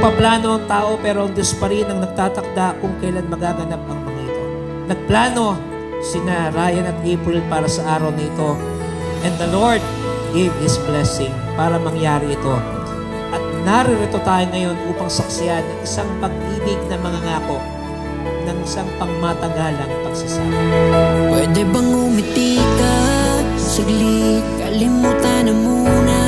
Nagpaplano ang tao pero ang Diyos pa rin ang nagtatakda kung kailan magaganap ang mga ito. Nagplano sina Ryan at April para sa araw na ito. And the Lord gave His blessing para mangyari ito. At naririto tayo ngayon upang saksiyan ng isang pag-ibig na mangangako ng isang pangmatagalang pagsasama. Pwede bang umiti ka saglit, kalimutan na muna,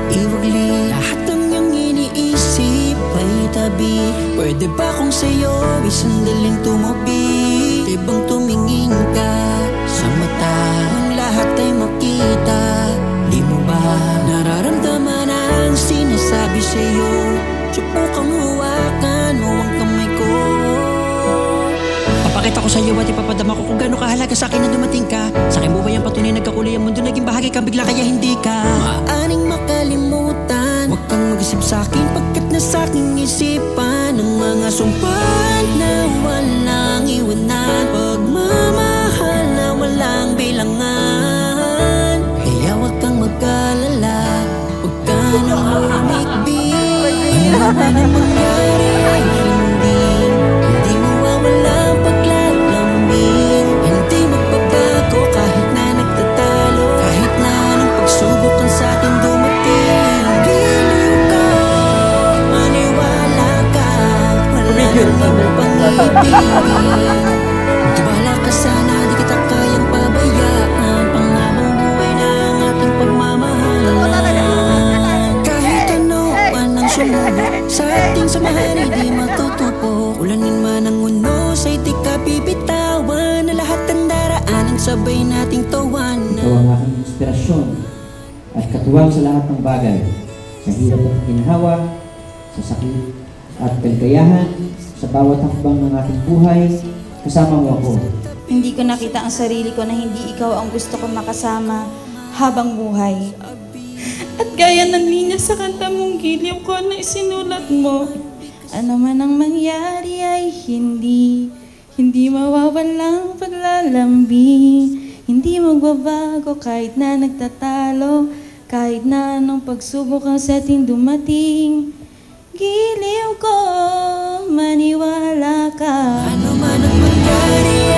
iwagli lahat ng iyong iniisip ay tabi. Pwede ba kung sa'yo isandaling tumabi? Pwede bang tumingin ka sa mata, ang lahat ay makita? Di mo ba nararamdaman ang sinasabi sa'yo? Subukang hawakan mo ang kamay ko. Papakita ko sa iyo at ipapadama ko kung gaano kahalaga sa akin na dumating ka. Sa aking buhay ang patunay nagkakulay ang mundo, naging bahagi ka bigla kaya hindi ka maaaring makalimutan. Huwag kang mag-isip sa akin pagkat nasa aking isipan ang mga sumpad na walang iwanan, pagmamahal na walang bilangan. Kaya huwag kang mag-alala, huwag ka nang humikbi. Ano man ang mangyari ay hindi mawawalang paglalambing. Hindi magbabago kahit na nagtatalo, kahit na anong pagsubok ang sa atin dumating. Giliw ka, maniwala ka, wala nang pang-ibig. Tiwala ka sana, di kita kayang pabayaan. Panghabang buhay na ang ating pagmamahalan. Kahit ano man ang sumubok sa ating samahan, hindi matutupo. Ulanin man ang uno, sa'y di ka bibitawan. Na lahat ang daraanan, sabay nating tawanan. Ikaw ang aking inspirasyon at katuwang sa lahat ng bagay, sa hirap at ginhawa, sa sakit at kaligayahan, sa bawat hakbang ng ating buhay, kasama mo ako. Hindi ko nakita ang sarili ko na hindi ikaw ang gusto kong makasama habang buhay. At gaya ng linya sa kanta mong giliw ko na isinulat mo, ano man ang mangyari ay hindi mawawalang paglalambing. Hindi magbabago kahit na nagtatalo, kahit na anong pagsubok ang sa ating dumating. Giliw ko, maniwala ka. Ano man ang mangyari